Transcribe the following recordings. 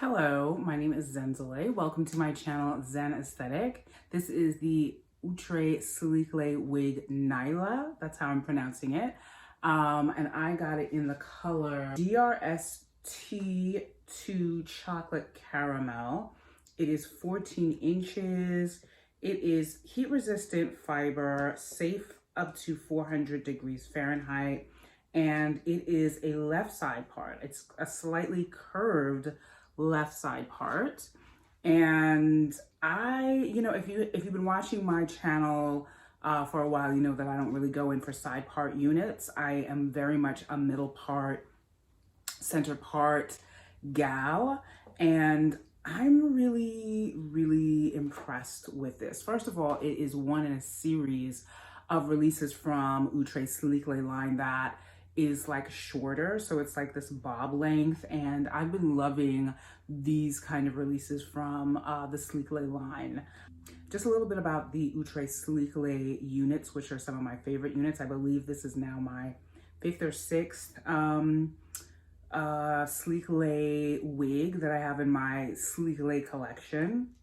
Hello, my name is Zenzele. Welcome to my channel, Zen Aesthetic. This is the Outre Sleeklay Wig Nyla. That's how I'm pronouncing it. And I got it in the color DRST2 Chocolate Caramel. It is 14 inches. It is heat resistant fiber, safe up to 400 degrees Fahrenheit. And it is a left side part. It's a slightly curved left side part. And if you've been watching my channel for a while, you know that I don't really go in for side part units. I am very much a middle part, center part gal, and I'm really impressed with this. First of all, it is one in a series of releases from Outre Sleeklay line that is like shorter, so it's like this bob length, and I've been loving these kind of releases from the Sleeklay line. Just a little bit about the Outre Sleeklay units, which are some of my favorite units. I believe this is now my 5th or 6th Sleeklay wig that I have in my Sleeklay collection.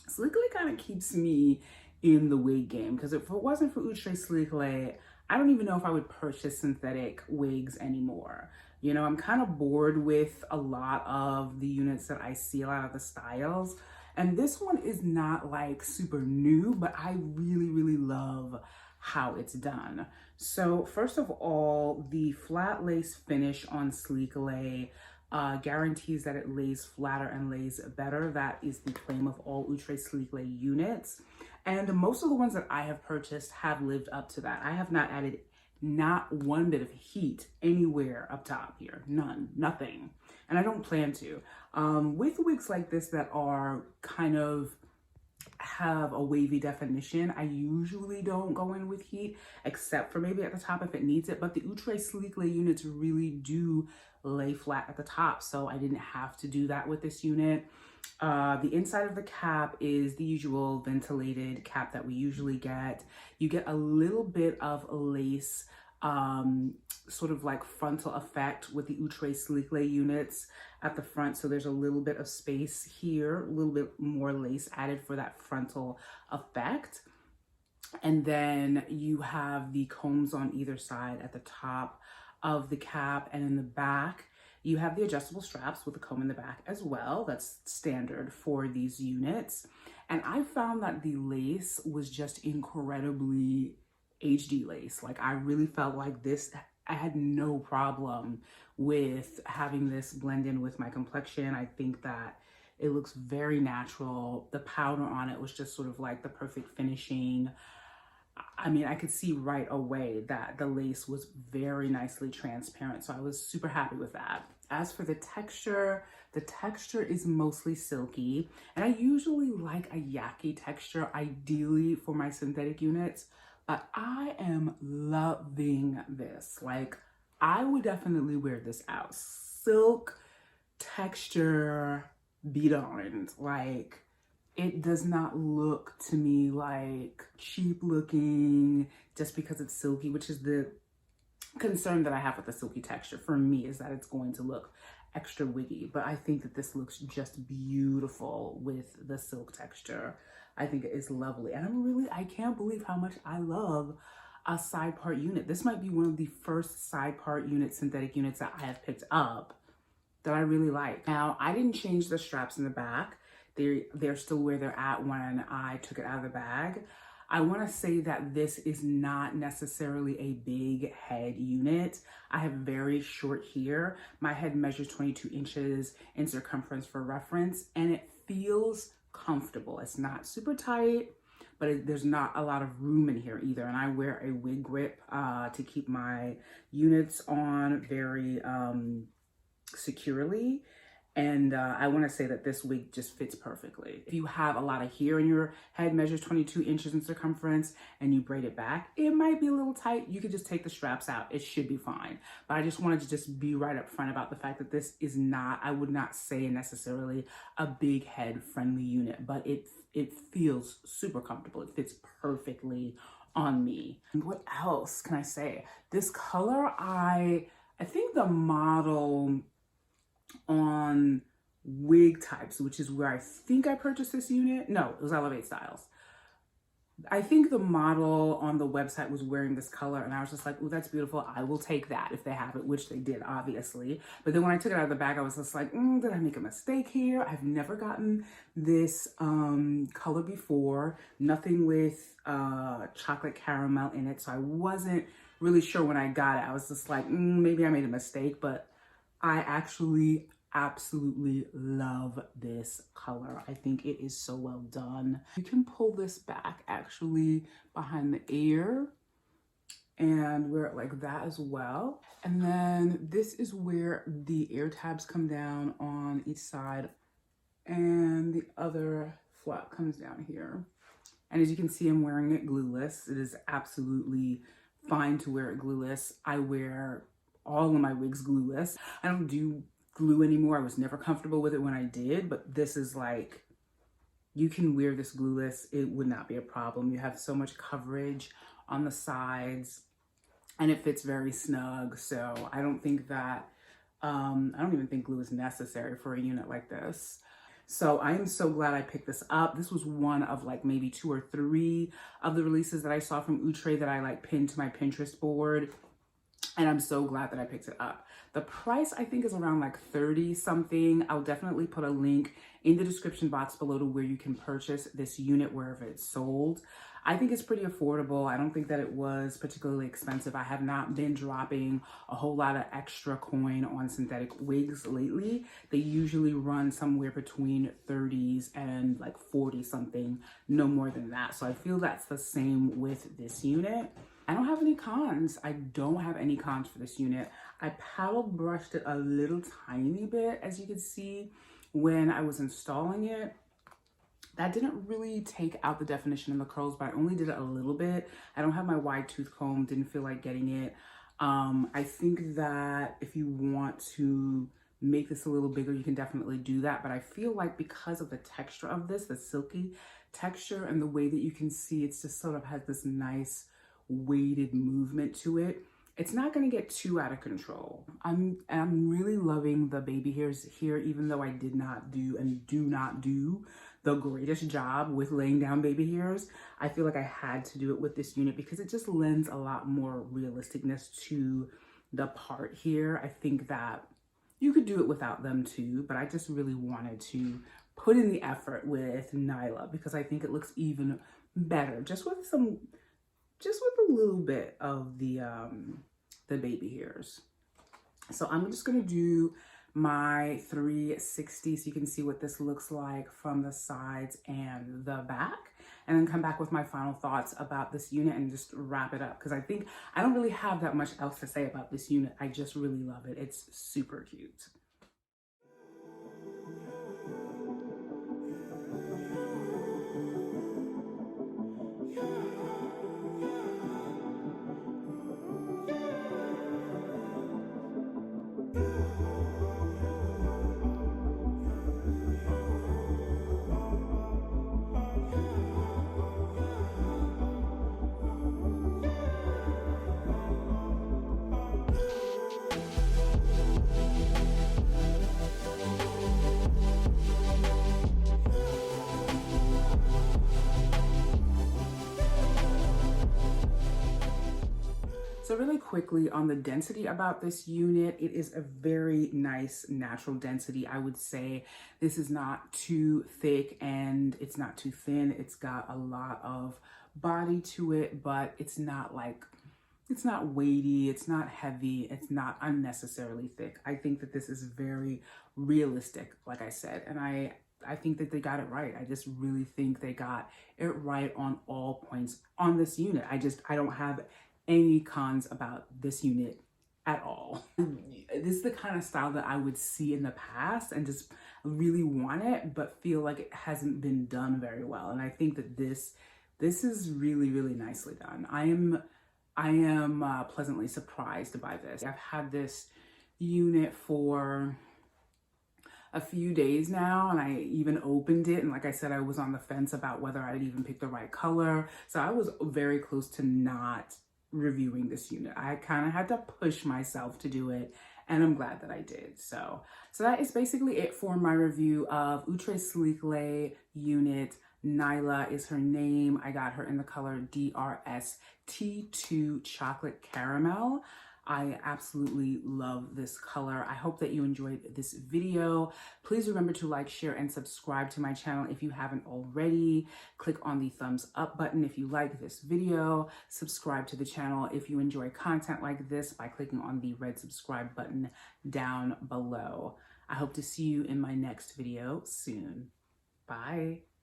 Sleeklay kind of keeps me in the wig game, because if it wasn't for Outre Sleeklay, I don't even know if I would purchase synthetic wigs anymore. You know, I'm kind of bored with a lot of the units that I see, a lot of the styles. And this one is not like super new, but I really love how it's done. So first of all, the flat lace finish on Sleeklay guarantees that it lays flatter and lays better. That is the claim of all Outre Sleeklay units. And most of the ones that I have purchased have lived up to that. I have not added not one bit of heat anywhere up top here. None, nothing. And I don't plan to. With wigs like this that are kind of have a wavy definition, I usually don't go in with heat, except for maybe at the top if it needs it. But the Outre Sleeklay units really do lay flat at the top, so I didn't have to do that with this unit. The inside of the cap is the usual ventilated cap that we usually get. You get a little bit of lace, sort of like frontal effect with the Outre Sleeklay units at the front. So there's a little bit of space here, a little bit more lace added for that frontal effect. And then you have the combs on either side at the top of the cap, and in the back, you have the adjustable straps with a comb in the back as well. That's standard for these units. And I found that the lace was just incredibly HD lace. Like, I really felt like this, I had no problem with having this blend in with my complexion. I think that it looks very natural. The powder on it was just sort of like the perfect finishing. I mean, I could see right away that the lace was very nicely transparent, so I was super happy with that. As for the texture is mostly silky, and I usually like a yaki texture, ideally for my synthetic units, but I am loving this. Like, I would definitely wear this out. Silk texture, be darned. Like, it does not look to me like cheap looking just because it's silky, which is the concern that I have with the silky texture for me, is that it's going to look extra wiggy. But I think that this looks just beautiful with the silk texture. I think it is lovely. And I can't believe how much I love a side part unit. This might be one of the first side part synthetic units that I have picked up that I really like. Now, I didn't change the straps in the back. They're still where they're at when I took it out of the bag. I want to say that this is not necessarily a big head unit. I have very short hair. My head measures 22 inches in circumference for reference, and it feels comfortable. It's not super tight, but there's not a lot of room in here either. And I wear a wig grip to keep my units on very securely. And I want to say that this wig just fits perfectly. If you have a lot of hair and your head measures 22 inches in circumference and you braid it back, it might be a little tight. You could just take the straps out. It should be fine. But I just wanted to just be right up front about the fact that this is not, I would not say necessarily a big head friendly unit, but it feels super comfortable. It fits perfectly on me. And what else can I say? This color, I think the model on Wig Types, which is where I think I purchased this unit. No, it was Elevate Styles. I think the model on the website was wearing this color, and I was just like, oh, that's beautiful. I will take that if they have it, which they did, obviously. But then when I took it out of the bag, I was just like, did I make a mistake here? I've never gotten this color before. Nothing with chocolate caramel in it, so I wasn't really sure when I got it. I was just like, maybe I made a mistake, but I actually absolutely love this color. I think it is so well done. You can pull this back actually behind the ear and wear it like that as well. And then this is where the ear tabs come down on each side and the other flap comes down here. And as you can see, I'm wearing it glueless. It is absolutely fine to wear it glueless. I wear all of my wigs glueless. I don't do glue anymore. I was never comfortable with it when I did, but this is like, you can wear this glueless. It would not be a problem. You have so much coverage on the sides and it fits very snug. So I don't think that, I don't even think glue is necessary for a unit like this. So I am so glad I picked this up. This was one of like maybe 2 or 3 of the releases that I saw from Outre that I like pinned to my Pinterest board. And I'm so glad that I picked it up. The price I think is around like 30 something. I'll definitely put a link in the description box below to where you can purchase this unit wherever it's sold. I think it's pretty affordable. I don't think that it was particularly expensive. I have not been dropping a whole lot of extra coin on synthetic wigs lately. They usually run somewhere between 30s and like 40 something, no more than that. So I feel that's the same with this unit. I don't have any cons. I don't have any cons for this unit. I paddle brushed it a little tiny bit, as you can see, when I was installing it. That didn't really take out the definition in the curls, but I only did it a little bit. I don't have my wide tooth comb, didn't feel like getting it. I think that if you want to make this a little bigger, you can definitely do that. But I feel like because of the texture of this, the silky texture and the way that you can see, it's just sort of has this nice weighted movement to it. It's not going to get too out of control. I'm really loving the baby hairs here, even though I did not do and do not do the greatest job with laying down baby hairs. I feel like I had to do it with this unit because it just lends a lot more realisticness to the part here. I think that you could do it without them too, but I just really wanted to put in the effort with Nyla because I think it looks even better just with a little bit of the baby hairs. So I'm just gonna do my 360 so you can see what this looks like from the sides and the back, and then come back with my final thoughts about this unit and just wrap it up because I think I don't really have that much else to say about this unit. I just really love it. It's super cute. So really quickly on the density about this unit, it is a very nice natural density. I would say this is not too thick and it's not too thin. It's got a lot of body to it, but it's not like, it's not weighty, it's not heavy, it's not unnecessarily thick. I think that this is very realistic, like I said, and I think that they got it right. I just really think they got it right on all points on this unit. I don't have any cons about this unit at all. This is the kind of style that I would see in the past and just really want it, but feel like it hasn't been done very well. And I think that this is really, really nicely done. I am pleasantly surprised by this. I've had this unit for a few days now and I even opened it, and like I said, I was on the fence about whether I'd even pick the right color. So I was very close to not reviewing this unit. I kind of had to push myself to do it, and I'm glad that I did. So that is basically it for my review of Outre Sleeklay unit. Nyla is her name. I got her in the color DRS T2 Chocolate Caramel. I absolutely love this color. I hope that you enjoyed this video. Please remember to like, share, and subscribe to my channel if you haven't already. Click on the thumbs up button if you like this video. Subscribe to the channel if you enjoy content like this by clicking on the red subscribe button down below. I hope to see you in my next video soon. Bye.